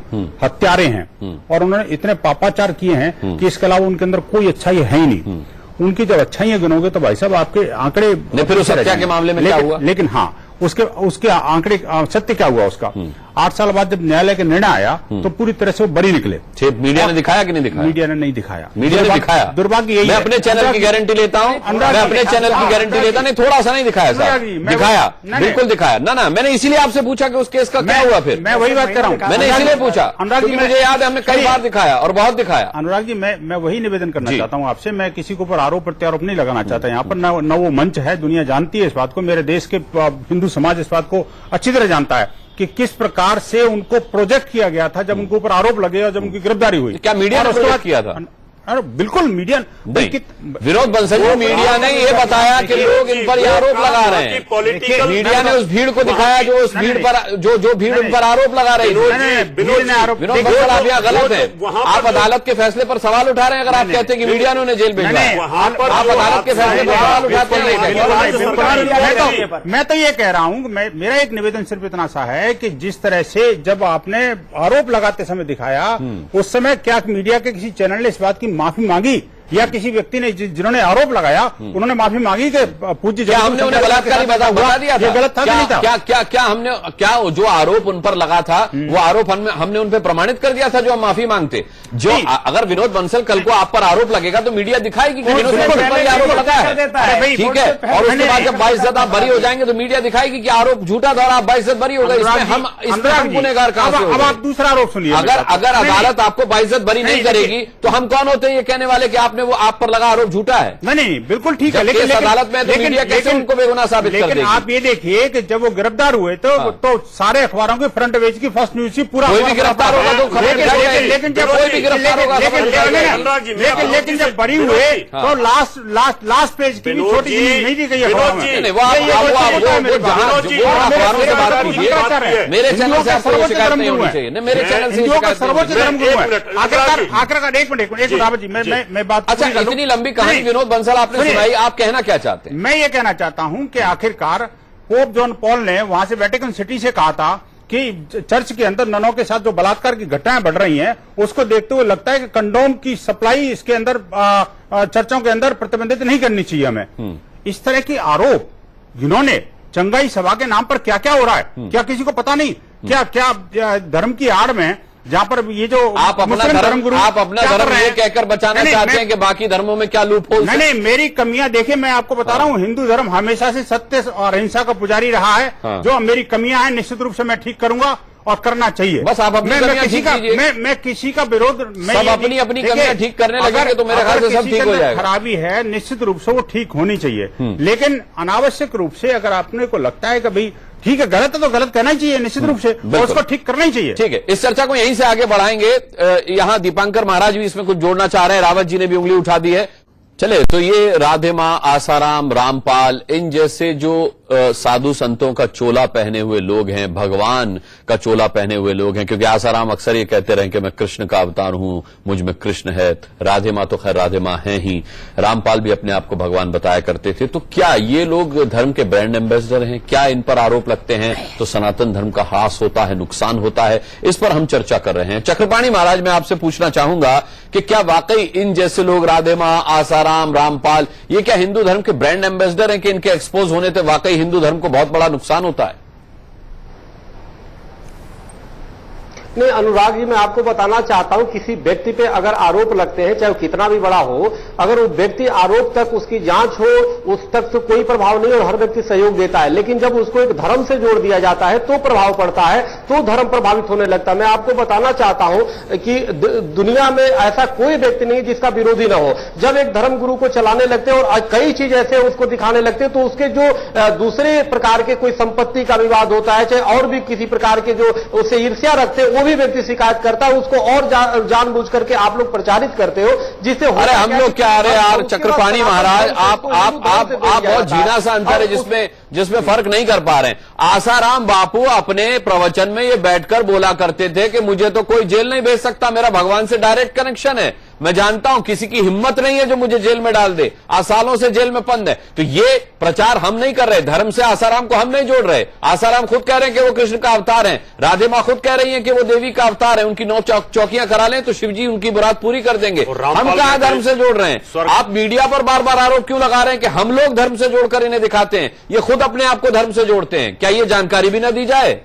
हत्यारे हैं और उन्होंने इतने पापाचार किए हैं कि इसके अलावा उनके अंदर कोई अच्छाई है ही नहीं। उनकी जब अच्छाइयां गिनोगे तो भाई साहब आपके आंकड़े फिर उस हत्या के मामले में क्या हुआ? लेकिन हाँ, उसके आंकड़े सत्य क्या हुआ उसका? 8 साल बाद जब न्यायालय का निर्णय आया तो पूरी तरह से वो बरी निकले। मीडिया ने दिखाया कि नहीं दिखाया? मीडिया ने नहीं दिखाया। मीडिया ने दिखाया। दुर्भाग्य यही है। मैं अपने चैनल की गारंटी लेता हूं, मैं अपने चैनल की गारंटी लेता नहीं, थोड़ा सा नहीं दिखाया साहब, दिखाया, बिल्कुल दिखाया। ना मैंने इसीलिए आपसे पूछा कि उस केस का क्या हुआ। फिर मैं वही बात कर रहा हूँ, मैंने इसीलिए पूछा अनुराग जी, मुझे याद है हमने कई बार दिखाया और बहुत दिखाया। अनुराग जी मैं वही निवेदन करना चाहता हूँ आपसे। मैं किसी के ऊपर आरोप प्रत्यारोप नहीं लगाना चाहता यहाँ पर, न वो मंच है, दुनिया जानती है इस बात को, मेरे देश के हिंदू समाज इस बात को अच्छी तरह जानता है कि किस प्रकार से उनको प्रोजेक्ट किया गया था जब उनके ऊपर आरोप लगे और जब उनकी गिरफ्तारी हुई। क्या मीडिया ने प्रोजेक्ट किया था? अरे बिल्कुल मीडिया विनोद बंसल जी, मीडिया ने ये बताया कि लोग इन पर आरोप लगा रहे हैं। मीडिया ने उस भीड़ को दिखाया जो उस भीड़ पर जो भीड़ उन पर आरोप लगा रही है। विनोद बंसल, आप यहाँ गलत है। आप अदालत के फैसले पर सवाल उठा रहे हैं अगर आप कहते हैं कि मीडिया ने उन्हें जेल भेजा। आप अदालत के फैसले पर सवाल उठाते हैं। मैं तो ये कह रहा हूँ, मेरा एक निवेदन सिर्फ इतना सा है कि जिस तरह से जब आपने आरोप लगाते समय दिखाया, उस समय क्या मीडिया के किसी चैनल ने इस बात की माफी मांगी या किसी व्यक्ति ने जिन्होंने आरोप लगाया उन्होंने माफी मांगी कि पूज्य क्या हमने उन्हें बलात्कारी बता दिया था? गलत था कि नहीं था? क्या जो आरोप उन पर लगा था वो आरोप हमने उन पर प्रमाणित कर दिया था जो हम माफी मांगते? जो अगर विनोद बंसल कल को आप पर आरोप लगेगा तो मीडिया दिखाएगी कि विनोद बंसल पर आरोप लगा है, ठीक है। और उसके बाद जब 22 आप बरी हो जाएंगे तो मीडिया दिखाएगी कि आरोप झूठा था और आप 22 बरी हो गए। हम गुनहगार कहां से? अब आप दूसरा आरोप सुनिए। अगर अदालत आपको 22 बरी नहीं करेगी तो हम कौन होते हैं ये कहने वाले कि वो आप पर लगा आरोप झूठा है? नहीं, बिल्कुल ठीक है, लेकिन अदालत में तो मीडिया कैसे उनको बेगुनाह साबित कर देगी? लेकिन आप ये देखिए कि जब वो गिरफ्तार हुए तो सारे अखबारों के फ्रंट पेज की फर्स्ट न्यूज की पूरा कोई भी गिरफ्तार होगा तो खबर लेकिन जब कोई भी गिरफ्तार होगा लेकिन जब बरी हुए तो लास्ट पेज की भी छोटी न्यूज नहीं दी गई है। मेरे चैनल से आपको शिकायत नहीं होनी चाहिए। मेरे चैनल से सर्वोच्च धर्मगुरु है। आखिरकार एक मिनट रावत जी, मैं बात। अच्छा, इतनी लंबी कहानी विनोद बंसल आपने सुनाई, आप कहना क्या चाहते हैं? मैं ये कहना चाहता हूं कि आखिरकार पोप जॉन पॉल ने वहां से वेटिकन सिटी से कहा था कि चर्च के अंदर ननों के साथ जो बलात्कार की घटनाएं बढ़ रही हैं उसको देखते हुए लगता है कि कंडोम की सप्लाई इसके अंदर चर्चों के अंदर प्रतिबंधित नहीं करनी चाहिए हमें। इस तरह के आरोप जिन्होंने चंगाई सभा के नाम पर क्या क्या हो रहा है, क्या किसी को पता नहीं? क्या धर्म की आड़ में जहां पर ये जो आप अपना धर्म ये कहकर बचाना चाहते हैं कि बाकी धर्मों में क्या लूप होल? नहीं, मेरी कमियां देखिए, मैं आपको बता रहा हूं, हिंदू धर्म हमेशा से सत्य और अहिंसा का पुजारी रहा है। जो मेरी कमियां हैं निश्चित रूप से मैं ठीक करूंगा और करना चाहिए। बस आप अपनी मैं किसी का विरोध, सब अपनी कमियां ठीक करने लगेंगे तो मेरे ख्याल से सब ठीक हो जाएगा। खराबी है निश्चित रूप से वो ठीक होनी चाहिए, लेकिन अनावश्यक रूप से अगर आपने को लगता है कि भाई ठीक है गलत है तो गलत कहना ही चाहिए निश्चित रूप से, और उसको ठीक करना ही चाहिए। ठीक है, इस चर्चा को यहीं से आगे बढ़ाएंगे। यहां दीपांकर महाराज भी इसमें कुछ जोड़ना चाह रहे हैं, रावत जी ने भी उंगली उठा दी है। चले, तो ये राधे मां, आसाराम, रामपाल, इन जैसे जो साधु संतों का चोला पहने हुए लोग हैं, भगवान का चोला पहने हुए लोग हैं, क्योंकि आसाराम अक्सर ये कहते रहे कि मैं कृष्ण का अवतार हूं, मुझ में कृष्ण है। राधे मां तो खैर राधे मां है ही, रामपाल भी अपने आप को भगवान बताया करते थे। तो क्या ये लोग धर्म के ब्रांड एम्बेसडर हैं? क्या इन पर आरोप लगते हैं तो सनातन धर्म का ह्रास होता है, नुकसान होता है? इस पर हम चर्चा कर रहे हैं। चक्रपाणी महाराज, मैं आपसे पूछना चाहूंगा कि क्या वाकई इन जैसे लोग, राधे मां, आसाराम, रामपाल, ये क्या हिंदू धर्म के ब्रांड एम्बेसडर हैं कि इनके एक्सपोज होने से वाकई हिंदू धर्म को बहुत बड़ा नुकसान होता है? नहीं अनुराग जी, मैं आपको बताना चाहता हूं, किसी व्यक्ति पे अगर आरोप लगते हैं, चाहे वो कितना भी बड़ा हो, अगर वो व्यक्ति आरोप तक उसकी जांच हो, उस तक तो कोई प्रभाव नहीं और हर व्यक्ति सहयोग देता है, लेकिन जब उसको एक धर्म से जोड़ दिया जाता है तो प्रभाव पड़ता है, तो धर्म प्रभावित होने लगता है। मैं आपको बताना चाहता हूं कि दुनिया में ऐसा कोई व्यक्ति नहीं जिसका विरोधी ना हो। जब एक धर्म गुरु को चलाने लगते हैं और कई चीज ऐसे उसको दिखाने लगते हैं, तो उसके जो दूसरे प्रकार के कोई संपत्ति का विवाद होता है, चाहे और भी किसी प्रकार के जो उससे ईर्ष्या रखते हैं, वो भी व्यक्ति शिकायत करता है, उसको और जानबूझ करके आप लोग प्रचारित करते हो, जिससे अरे हम लोग क्या, अरे यार चक्रपाणी महाराज, आप बहुत झीना सा अंतर है जिसमें फर्क नहीं कर पा रहे हैं। आसाराम बापू अपने प्रवचन में ये बैठकर बोला करते थे कि मुझे तो कोई जेल नहीं भेज सकता, मेरा भगवान से डायरेक्ट कनेक्शन है, मैं जानता हूं किसी की हिम्मत नहीं है जो मुझे जेल में डाल दे, आज सालों से जेल में बंद है। तो ये प्रचार हम नहीं कर रहे, धर्म से आसाराम को हम नहीं जोड़ रहे। आसाराम खुद कह रहे हैं कि वो कृष्ण का अवतार है, राधे मां खुद कह रही है कि वो देवी का अवतार है, उनकी 9 चौकियां करा लें तो शिव जी उनकी मुराद पूरी कर देंगे। हम कहां धर्म से जोड़ रहे हैं? आप मीडिया पर बार बार आरोप क्यों लगा रहे हैं कि हम लोग धर्म से जोड़कर इन्हें दिखाते हैं? ये खुद अपने आप को धर्म से जोड़ते हैं, क्या ये जानकारी भी ना दी जाए?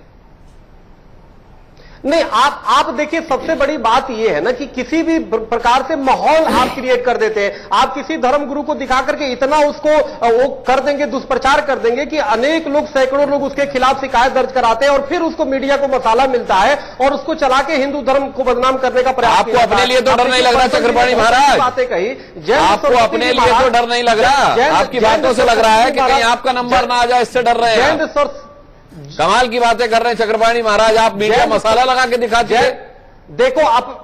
नहीं, आप देखिए, सबसे बड़ी बात यह है ना कि किसी भी प्रकार से माहौल आप क्रिएट कर देते हैं। आप किसी धर्म गुरु को दिखा करके इतना उसको वो कर देंगे, दुष्प्रचार कर देंगे कि अनेक लोग, सैकड़ों लोग उसके खिलाफ शिकायत दर्ज कराते हैं और फिर उसको मीडिया को मसाला मिलता है और उसको चला के हिंदू धर्म को बदनाम करने का प्रयास। आपको अपने लिए तो डर नहीं लग रहा चक्रपाणी महाराज? बातें कही, आपको अपने लिए तो डर नहीं लग रहा? आपकी बातों से लग रहा है कि कहीं आपका नंबर ना आ जाए, इससे डर रहे हैं। कमाल की बातें कर रहे हैं चक्रपाणी महाराज, आप मीडिया मसाला लगा के दिखाते हैं। देखो आप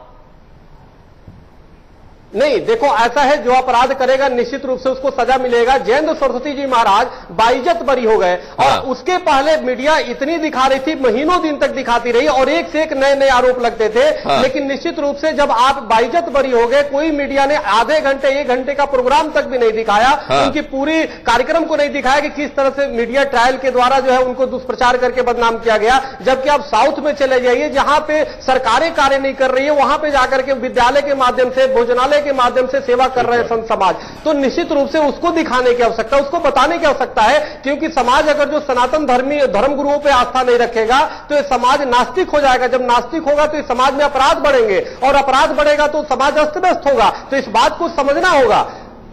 नहीं, देखो ऐसा है, जो अपराध करेगा निश्चित रूप से उसको सजा मिलेगा। जयेंद्र सरस्वती जी महाराज बाइज्जत बरी हो गए और उसके पहले मीडिया इतनी दिखा रही थी, महीनों दिन तक दिखाती रही और एक से एक नए नए आरोप लगते थे। लेकिन निश्चित रूप से जब आप बाइज्जत बरी हो गए, कोई मीडिया ने आधे घंटे 1 घंटे का प्रोग्राम तक भी नहीं दिखाया, उनकी पूरी कार्यक्रम को नहीं दिखाया कि किस तरह से मीडिया ट्रायल के द्वारा जो है उनको दुष्प्रचार करके बदनाम किया गया। जबकि आप साउथ में चले जाइए, जहां पे सरकारें कार्य नहीं कर रही है, वहां पे जाकर के विद्यालय के माध्यम से, भोजनालय के माध्यम से सेवा कर रहे हैं संत समाज, तो निश्चित रूप से उसको दिखाने की आवश्यकता, उसको बताने की आवश्यकता है। क्योंकि समाज अगर जो सनातन धर्म गुरुओं पे आस्था नहीं रखेगा तो ये समाज नास्तिक हो जाएगा। जब नास्तिक होगा तो इस समाज में अपराध बढ़ेंगे और अपराध बढ़ेगा तो समाज अस्त व्यस्त होगा। तो इस बात को समझना होगा।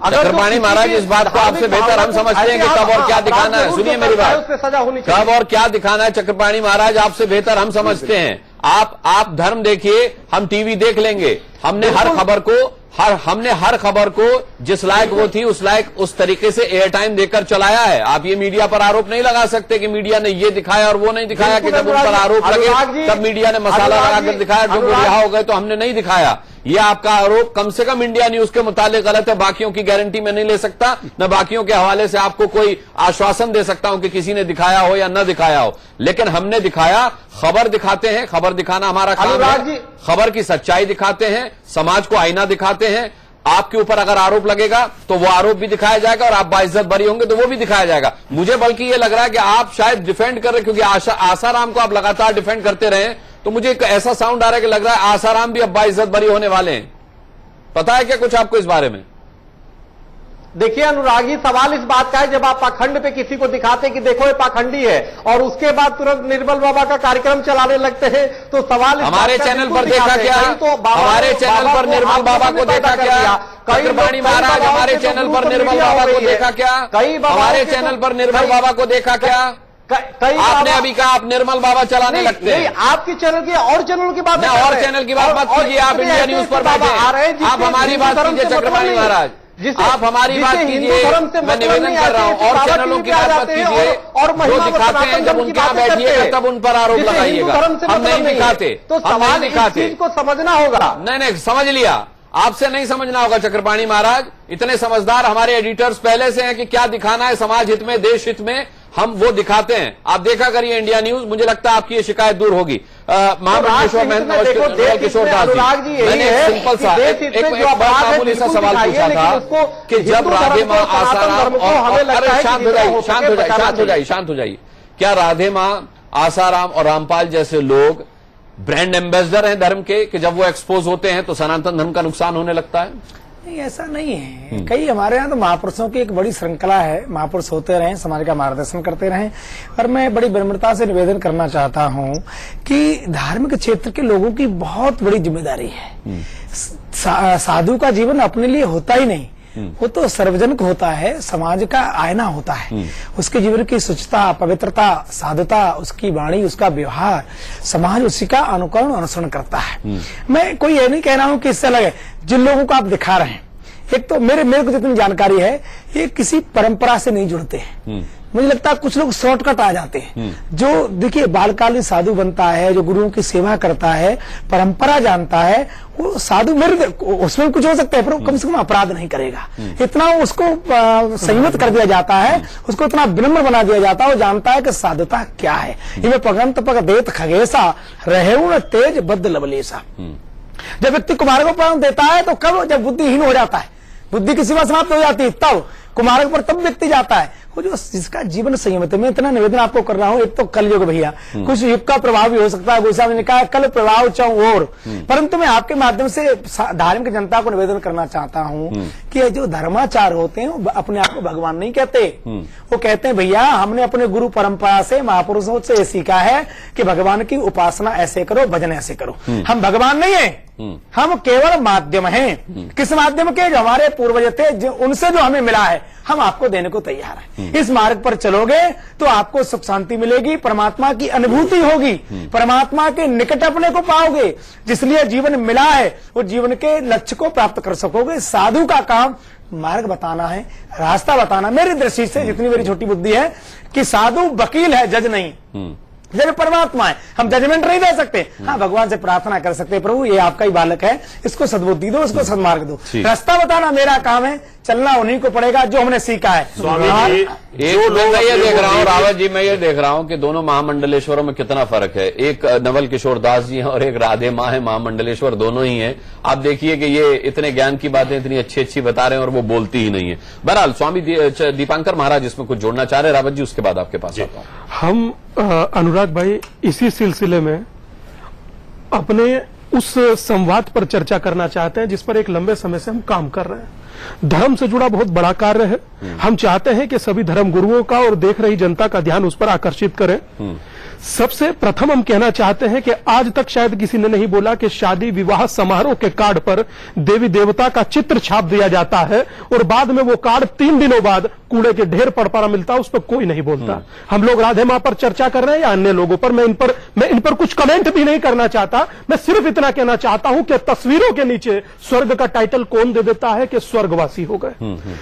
चक्रपाणी महाराज, इस बात को आपसे बेहतर हम समझते हैं कि कब और क्या दिखाना है। सुनिए मेरी बात, सजा होनी चाहिए। कब और क्या दिखाना है चक्रपाणी महाराज आपसे बेहतर हम समझते हैं। आप धर्म देखिए, हम टीवी देख लेंगे। हमने हर खबर को जिस लायक वो थी उस लायक उस तरीके से एयर टाइम देकर चलाया है। आप ये मीडिया पर आरोप नहीं लगा सकते कि मीडिया ने ये दिखाया और वो नहीं दिखाया, कि जब उन पर आरोप लगे तब मीडिया ने मसाला लगाकर दिखाया, जो रिहा हो गए तो हमने नहीं दिखाया। ये आपका आरोप कम से कम इंडिया न्यूज के मुताबिक गलत है। बाकियों की गारंटी में नहीं ले सकता, न बाकियों के हवाले से आपको कोई आश्वासन दे सकता हूं कि किसी ने दिखाया हो या न दिखाया हो। लेकिन हमने दिखाया, खबर दिखाते हैं, खबर दिखाना हमारा काम है। खबर की सच्चाई दिखाते हैं, समाज को आईना दिखाते हैं। आपके ऊपर अगर आरोप लगेगा तो वो आरोप भी दिखाया जाएगा और आप बाइज्जत बरी होंगे तो वो भी दिखाया जाएगा। मुझे बल्कि ये लग रहा है कि आप शायद डिफेंड कर रहे, क्योंकि आसाराम को आप लगातार डिफेंड करते रहे, तो मुझे एक ऐसा साउंड आ रहा है कि लग रहा है आसाराम भी अब बाइज्जत बरी होने वाले हैं। पता है क्या कुछ आपको इस बारे में? देखिए अनुराग जी, सवाल इस बात का है, जब आप पाखंड पे किसी को दिखाते कि देखो ये पाखंडी है और उसके बाद तुरंत निर्मल बाबा का कार्यक्रम चलाने लगते हैं, तो सवाल हमारे चैनल पर देखा क्या? हमारे चैनल पर निर्मल बाबा को देखा क्या? चक्रपाणी महाराज, हमारे चैनल पर निर्मल बाबा को देखा क्या? हमारे चैनल पर निर्मल बाबा को देखा क्या? आपने अभी कहा आप निर्मल बाबा चलाने लगते हैं। आपके चैनल की और चैनल की बात, और चैनल की बात मत कीजिए, आप इंडिया न्यूज पर बैठे, आप हमारी बात कीजिए चक्रपाणी महाराज, आप हमारी बात कीजिए। मैं निवेदन कर रहा हूँ, और चैनलों की बात मत कीजिए। जो दिखाते हैं जब उनके यहाँ बैठिएगा तब उन पर आरोप लगाइएगा। हम नहीं दिखाते, तो सवाल दिखाते को समझना होगा। नहीं समझ लिया, आपसे नहीं समझना होगा चक्रपाणी महाराज। इतने समझदार हमारे एडिटर्स पहले से हैं कि क्या दिखाना है समाज हित में, देश हित में, हम वो दिखाते हैं। आप देखा करिए इंडिया न्यूज, मुझे लगता है आपकी ये शिकायत दूर होगी। महामंडलेश्वर महंत किशोर दास जी, मैंने सिंपल सा एक मामूली सा सवाल पूछा था कि जब राधे माँ आसाराम शांत हो जाइए, क्या राधे माँ आसाराम और रामपाल जैसे लोग ब्रांड एम्बेसडर हैं धर्म के, कि जब वो एक्सपोज होते हैं तो सनातन धर्म का नुकसान होने लगता है? नहीं, ऐसा नहीं है। कई हमारे यहाँ तो महापुरुषों की एक बड़ी श्रृंखला है, महापुरुष होते रहे, समाज का मार्गदर्शन करते रहे। और मैं बड़ी विनम्रता से निवेदन करना चाहता हूँ कि धार्मिक क्षेत्र के लोगों की बहुत बड़ी जिम्मेदारी है। साधु का जीवन अपने लिए होता ही नहीं, वो तो सार्वजनिक होता है, समाज का आईना होता है। उसके जीवन की शुचिता, पवित्रता, साधुता, उसकी वाणी, उसका व्यवहार, समाज उसी का अनुकरण अनुसरण करता है। मैं कोई ये नहीं कह रहा हूं कि इससे अलग है। जिन लोगों को आप दिखा रहे हैं, एक तो मेरे को जितनी जानकारी है, ये किसी परंपरा से नहीं जुड़ते हैं। मुझे लगता है कुछ लोग शॉर्टकट आ जाते हैं। जो देखिए बालकालीन साधु बनता है, जो गुरुओं की सेवा करता है, परंपरा जानता है, वो साधु मेरे उसमें कुछ हो सकता है, पर कम से कम अपराध नहीं करेगा। इतना उसको संयमित कर दिया जाता है, उसको इतना विनम्र बना दिया जाता है, वो जानता है कि साधुता क्या है। ये पगंत पग देत खगेसा रहे तेज बद्ध लवलेसा। जब व्यक्ति कुमार को प्राण देता है तो कब? जब बुद्धिहीन हो जाता है, बुद्धि की सीमा समाप्त हो जाती है, तब कुमार पर तब व्यक्ति जाता है। वो जो जिसका जीवन संयमित है। मैं इतना निवेदन आपको कर रहा हूँ, एक तो कल युग भैया, कुछ युग का प्रभाव भी हो सकता है। गुरु साहब ने कहा कल प्रभाव चाहूं और, परंतु मैं आपके माध्यम से धार्मिक जनता को निवेदन करना चाहता हूँ कि जो धर्माचार होते हैं वो अपने आप को भगवान नहीं कहते। वो कहते हैं भैया हमने अपने गुरु परंपरा से, महापुरुषों से सीखा है कि भगवान की उपासना ऐसे करो, भजन ऐसे करो। हम भगवान नहीं है, हम केवल माध्यम हैं। किस माध्यम के? जो हमारे पूर्वज थे, उनसे जो हमें मिला है, हम आपको देने को तैयार हैं। इस मार्ग पर चलोगे तो आपको सुख शांति मिलेगी, परमात्मा की अनुभूति होगी, परमात्मा के निकट अपने को पाओगे। जिसलिए जीवन मिला है वो जीवन के लक्ष्य को प्राप्त कर सकोगे। साधु का काम मार्ग बताना है, रास्ता बताना। मेरी दृष्टि से, जितनी मेरी छोटी बुद्धि है, कि साधु वकील है, जज नहीं। जब परमात्मा है, हम जजमेंट नहीं दे सकते। हाँ, भगवान से प्रार्थना कर सकते, प्रभु ये आपका ही बालक है, इसको सद्बुद्धि दो, इसको सदमार्ग दो। रास्ता बताना मेरा काम है, चलना उन्हीं को पड़ेगा जो हमने सीखा है। स्वामी जी, जो लोग ये देख रहा हूँ रावत जी, मैं ये देख रहा हूँ कि दोनों महामंडलेश्वरों में कितना फर्क है। एक नवल किशोर दास जी हैं और एक राधे माँ है, महामंडलेश्वर दोनों ही हैं। आप देखिए कि ये इतने ज्ञान की बातें इतनी अच्छी अच्छी बता रहे हैं और वो बोलती ही नहीं है। बहरहाल स्वामी दीपांकर महाराज इसमें कुछ जोड़ना चाह रहे हैं रावत जी, उसके बाद आपके पास आता हूं। हम अनुराग भाई इसी सिलसिले में अपने उस संवाद पर चर्चा करना चाहते हैं जिस पर एक लंबे समय से हम काम कर रहे हैं। धर्म से जुड़ा बहुत बड़ा कार्य है। हम चाहते हैं कि सभी धर्म गुरुओं का और देख रही जनता का ध्यान उस पर आकर्षित करें। सबसे प्रथम हम कहना चाहते हैं कि आज तक शायद किसी ने नहीं बोला कि शादी विवाह समारोह के कार्ड पर देवी देवता का चित्र छाप दिया जाता है और बाद में वो कार्ड 3 दिनों बाद कूड़े के ढेर पर पड़ा मिलता है, उस पर कोई नहीं बोलता। हम लोग राधे मां पर चर्चा कर रहे हैं या अन्य लोगों पर, मैं इन पर कुछ कमेंट भी नहीं करना चाहता। मैं सिर्फ इतना कहना चाहता हूं कि तस्वीरों के नीचे स्वर्ग का टाइटल कौन दे देता है कि स्वर्गवासी हो गए।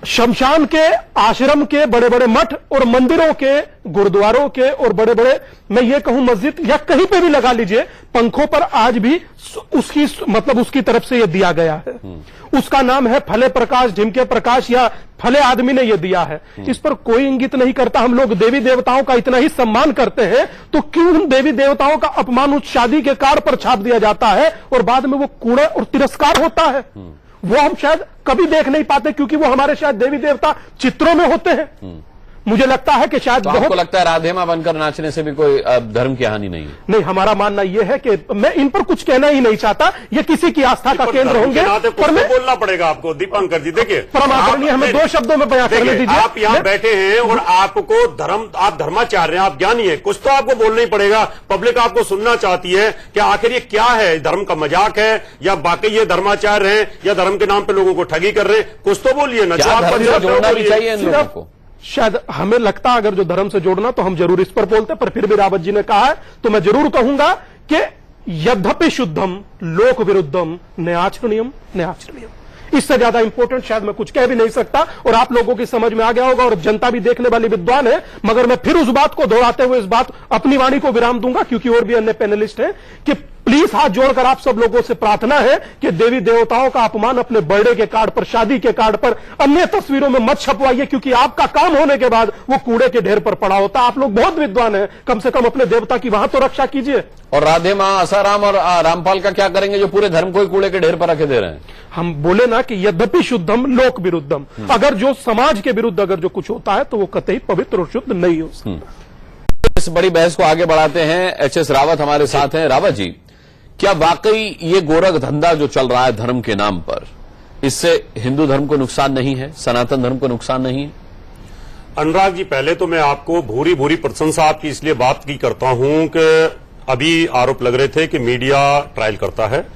शमशान के, आश्रम के, बड़े बड़े मठ और मंदिरों के, गुरुद्वारों के और बड़े बड़े, मैं ये कहूं मस्जिद या कहीं पे भी लगा लीजिए, पंखों पर आज भी उसकी तरफ से ये दिया गया है। उसका नाम है फले प्रकाश, ढिमके प्रकाश या फले आदमी ने ये दिया है। इस पर कोई इंगित नहीं करता। हम लोग देवी देवताओं का इतना ही सम्मान करते हैं तो क्यों उन देवी देवताओं का अपमान उस शादी के कार्ड पर छाप दिया जाता है और बाद में वो कूड़ा और तिरस्कार होता है। वो हम शायद कभी देख नहीं पाते क्योंकि वो हमारे शायद देवी देवता चित्रों में होते हैं। मुझे लगता है कि शायद तो आपको लगता है राधे मां बनकर नाचने से भी कोई धर्म की हानि नहीं है? नहीं, हमारा मानना यह है कि मैं इन पर कुछ कहना ही नहीं चाहता। ये किसी की आस्था का केंद्र होंगे, पर मैं बोलना पड़ेगा आपको। दीपांकर जी देखिए, परमात्मा हमें 2 शब्दों में बयां करने दीजिए। आप यहाँ बैठे हैं और आपको आप धर्माचार्य हैं, आप ज्ञानी हैं, कुछ तो आपको बोलना ही पड़ेगा। पब्लिक आपको सुनना चाहती है कि आखिर ये क्या है, धर्म का मजाक है या बाकी ये धर्माचार्य हैं या धर्म के नाम पे लोगों को ठगी कर रहे हैं? कुछ तो बोलिए ना। जोड़ना भी चाहिए इन लोगों को। शायद हमें लगता है अगर जो धर्म से जोड़ना तो हम जरूर इस पर बोलते, पर फिर भी रावत जी ने कहा है तो मैं जरूर कहूंगा कि यद्यपि शुद्धम लोक विरुद्धम न्यायाचरणीयम। इससे ज्यादा इंपॉर्टेंट शायद मैं कुछ कह भी नहीं सकता और आप लोगों की समझ में आ गया होगा और जनता भी देखने वाली विद्वान है। मगर मैं फिर उस बात को दोहराते हुए इस बात अपनी वाणी को विराम दूंगा क्योंकि और भी अन्य पैनलिस्ट हैं कि प्लीज हाथ जोड़कर आप सब लोगों से प्रार्थना है कि देवी देवताओं का अपमान अपने बर्थडे के कार्ड पर, शादी के कार्ड पर, अन्य तस्वीरों में मत छपवाइए क्योंकि आपका काम होने के बाद वो कूड़े के ढेर पर पड़ा होता। आप लोग बहुत विद्वान हैं, कम से कम अपने देवता की वहां तो रक्षा कीजिए। और राधे मां, आसाराम और रामपाल का क्या करेंगे जो पूरे धर्म को ही कूड़े के ढेर पर रखे दे रहे हैं? हम बोले ना कि यद्यपि शुद्धम लोक विरुद्धम, अगर जो समाज के विरुद्ध अगर जो कुछ होता है तो वो कतई पवित्र और शुद्ध नहीं हो सकता। इस बड़ी बहस को आगे बढ़ाते हैं। एचएस रावत हमारे साथ हैं। रावत जी, क्या वाकई ये गोरख धंधा जो चल रहा है धर्म के नाम पर, इससे हिंदू धर्म को नुकसान नहीं है, सनातन धर्म को नुकसान नहीं है? अनुराग जी, पहले तो मैं आपको भूरी भूरी प्रशंसा आपकी इसलिए बात की करता हूं कि अभी आरोप लग रहे थे कि मीडिया ट्रायल करता है।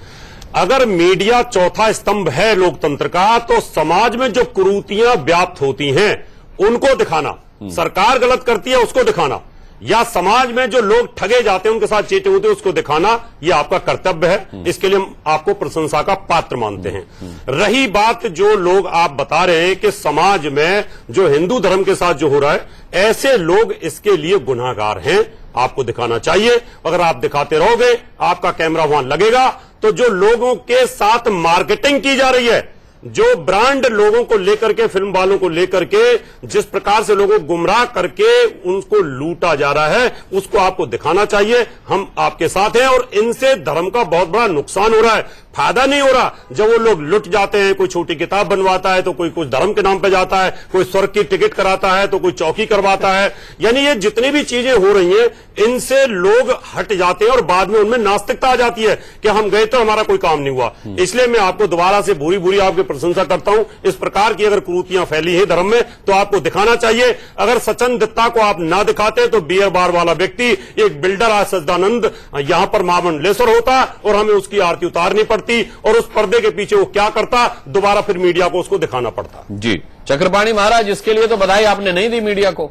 अगर मीडिया चौथा स्तंभ है लोकतंत्र का, तो समाज में जो कुरीतियां व्याप्त होती हैं उनको दिखाना, सरकार गलत करती है उसको दिखाना, या समाज में जो लोग ठगे जाते हैं उनके साथ चीटिंग होती है उसको दिखाना, यह आपका कर्तव्य है। इसके लिए हम आपको प्रशंसा का पात्र मानते हैं। रही बात जो लोग आप बता रहे हैं कि समाज में जो हिंदू धर्म के साथ जो हो रहा है, ऐसे लोग इसके लिए गुनाहगार हैं, आपको दिखाना चाहिए। अगर आप दिखाते रहोगे, आपका कैमरा वहां लगेगा, तो जो लोगों के साथ मार्केटिंग की जा रही है, जो ब्रांड लोगों को लेकर के, फिल्म वालों को लेकर के जिस प्रकार से लोगों को गुमराह करके उनको लूटा जा रहा है, उसको आपको दिखाना चाहिए। हम आपके साथ हैं और इनसे धर्म का बहुत बड़ा नुकसान हो रहा है, फायदा नहीं हो रहा। जब वो लोग लुट जाते हैं, कोई छोटी किताब बनवाता है तो कोई कुछ धर्म के नाम पे जाता है, कोई स्वर्ग की टिकट कराता है तो कोई चौकी करवाता है, यानी ये जितनी भी चीजें हो रही हैं इनसे लोग हट जाते हैं और बाद में उनमें नास्तिकता आ जाती है कि हम गए तो हमारा कोई काम नहीं हुआ। इसलिए मैं आपको दोबारा से भूरी भूरी आपकी प्रशंसा करता हूं। इस प्रकार की अगर कुरीतियां फैली है धर्म में तो आपको दिखाना चाहिए। अगर सचिन दत्ता को आप ना दिखाते तो बियर बार वाला व्यक्ति, एक बिल्डर आज सच्चिदानंद, यहां पर महामंडलेश्वर होता और हमें उसकी आरती उतारनी पड़ती, और उस पर्दे के पीछे वो क्या करता, दोबारा फिर मीडिया को उसको दिखाना पड़ता। जी चक्रपाणी महाराज, इसके लिए तो बधाई आपने नहीं दी मीडिया को।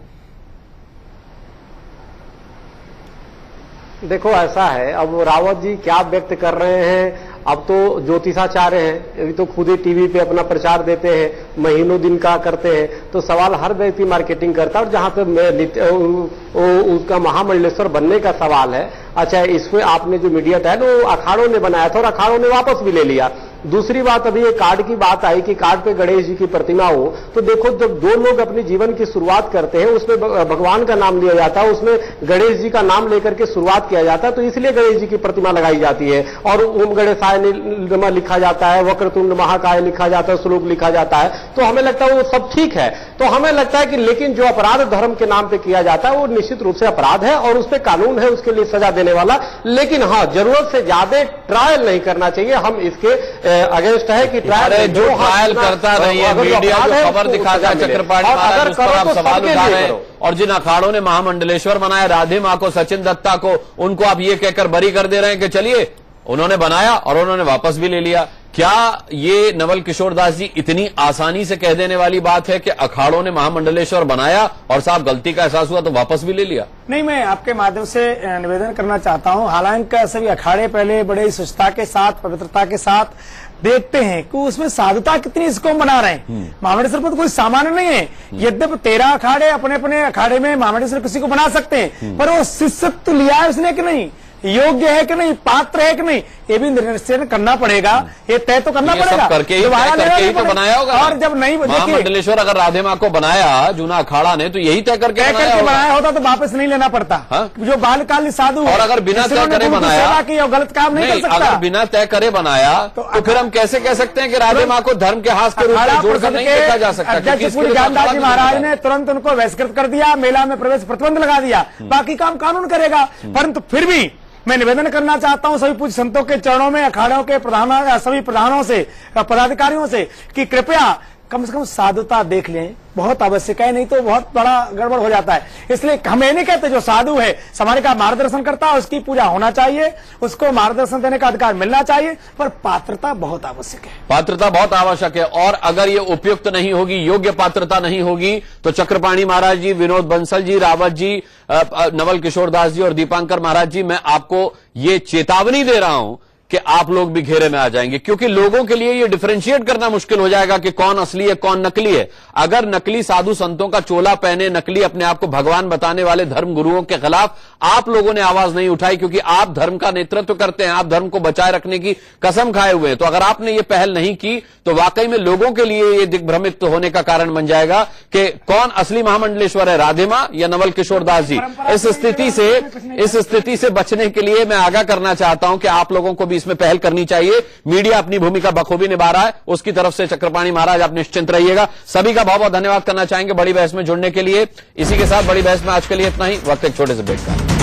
देखो ऐसा है, अब रावत जी क्या व्यक्त कर रहे हैं, अब तो ज्योतिषाचार्य हैं, अभी तो खुद ही टीवी पे अपना प्रचार देते हैं, महीनों दिन का करते हैं, तो सवाल हर व्यक्ति मार्केटिंग करता है। और जहां पे उसका महामंडलेश्वर बनने का सवाल है, अच्छा इसमें आपने जो मीडिया था वो अखाड़ों ने बनाया था और अखाड़ों ने वापस भी ले लिया। दूसरी बात, अभी ये कार्ड की बात आई कि कार्ड पे गणेश जी की प्रतिमा हो, तो देखो जब दो लोग अपने जीवन की शुरुआत करते हैं उसमें भगवान का नाम लिया जाता है, उसमें गणेश जी का नाम लेकर के शुरुआत किया जाता है, तो इसलिए गणेश जी की प्रतिमा लगाई जाती है। और ओम गणेशाय नमः लिखा जाता है, वक्रतुंड महाकाय लिखा जाता है, श्लोक लिखा जाता है, तो हमें लगता है वो सब ठीक है। तो हमें लगता है कि लेकिन जो अपराध धर्म के नाम पे किया जाता है वो निश्चित रूप से अपराध है और उस पर कानून है उसके लिए सजा देने वाला। लेकिन हाँ, जरूरत से ज्यादा ट्रायल नहीं करना चाहिए। हम इसके अगेंस्ट है कि ट्रायल जो ट्रायल करता नहीं है, मीडिया जो खबर दिखाता है चक्रपाणी महाराज, उस पर आप सवाल उठा रहे हैं। और जिन अखाड़ों ने महामंडलेश्वर बनाया, राधे मां को, सचिन दत्ता को, उनको आप ये कहकर बरी कर दे रहे हैं कि चलिए उन्होंने बनाया और उन्होंने वापस भी ले लिया। क्या ये नवल किशोर दास जी इतनी आसानी से कह देने वाली बात है कि अखाड़ों ने महामंडलेश्वर बनाया और साहब गलती का एहसास हुआ तो वापस भी ले लिया? नहीं, मैं आपके माध्यम से निवेदन करना चाहता हूं, हालांकि सभी अखाड़े पहले बड़े स्वच्छता के साथ, पवित्रता के साथ देखते हैं कि उसमें साधुता कितनी इसको बना रहे हैं। महामंडलेश्वर पर तो कोई सामान्य नहीं है। यद्यपि 13 अखाड़े अपने अपने अखाड़े में महामंडलेश्वर किसी को बना सकते हैं, पर वो शिष्यत्व लिया है उसने कि नहीं, योग्य है कि नहीं, पात्र है कि नहीं, ये भी निर्णय करना पड़ेगा, ये तय तो करना पड़ेगा। करके ही तो बनाया होगा। और जब नहीं महामंडलेश्वर अगर राधे मां को बनाया जूना अखाड़ा ने, तो यही तय करके बनाया होता तो वापस नहीं लेना पड़ता। जो बालकाली साधु और अगर बिना तय करे बनाया कि गलत काम नहीं कर सकता, अगर बिना तय करे बनाया तो फिर हम कैसे कह सकते हैं कि राधे मां को धर्म के हाथ के रूप में जोड़कर नहीं देखा जा सकता? ज्ञानदास जी महाराज ने तुरंत उनको बहिष्कृत कर दिया, मेला में प्रवेश प्रतिबंध लगा दिया, बाकी काम कानून करेगा। परंतु फिर भी मैं निवेदन करना चाहता हूं सभी पूज्य संतों के चरणों में, अखाड़ों के प्रधानों, सभी प्रधानों से, पदाधिकारियों से कि कृपया कम से कम साधुता देख लें, बहुत आवश्यक है, नहीं तो बहुत बड़ा गड़बड़ हो जाता है। इसलिए हम ये नहीं कहते जो साधु है समाज का मार्गदर्शन करता है उसकी पूजा होना चाहिए, उसको मार्गदर्शन देने का अधिकार मिलना चाहिए, पर पात्रता बहुत आवश्यक है। पात्रता बहुत आवश्यक है, और अगर ये उपयुक्त नहीं होगी, योग्य पात्रता नहीं होगी, तो चक्रपाणी महाराज जी, विनोद बंसल जी, रावत जी, नवल किशोर दास जी और दीपांकर महाराज जी, मैं आपको ये चेतावनी दे रहा हूं कि आप लोग भी घेरे में आ जाएंगे, क्योंकि लोगों के लिए ये डिफरेंशिएट करना मुश्किल हो जाएगा कि कौन असली है कौन नकली है। अगर नकली साधु संतों का चोला पहने, नकली अपने आप को भगवान बताने वाले धर्म गुरुओं के खिलाफ आप लोगों ने आवाज नहीं उठाई, क्योंकि आप धर्म का नेतृत्व करते हैं, आप धर्म को बचाए रखने की कसम खाए हुए हैं, तो अगर आपने ये पहल नहीं की तो वाकई में लोगों के लिए ये दिग्भ्रमित होने का कारण बन जाएगा कि कौन असली महामंडलेश्वर है, राधे मां या नवल किशोर दास जी। इस स्थिति से बचने के लिए मैं आगाह करना चाहता हूं कि आप लोगों को भी इसमें पहल करनी चाहिए। मीडिया अपनी भूमिका बखूबी निभा रहा है, उसकी तरफ से चक्रपाणी महाराज आप निश्चिंत रहिएगा। सभी का बहुत बहुत धन्यवाद करना चाहेंगे बड़ी बहस में जुड़ने के लिए। इसी के साथ बड़ी बहस में आज के लिए इतना ही। वक्त एक छोटे से ब्रेक का।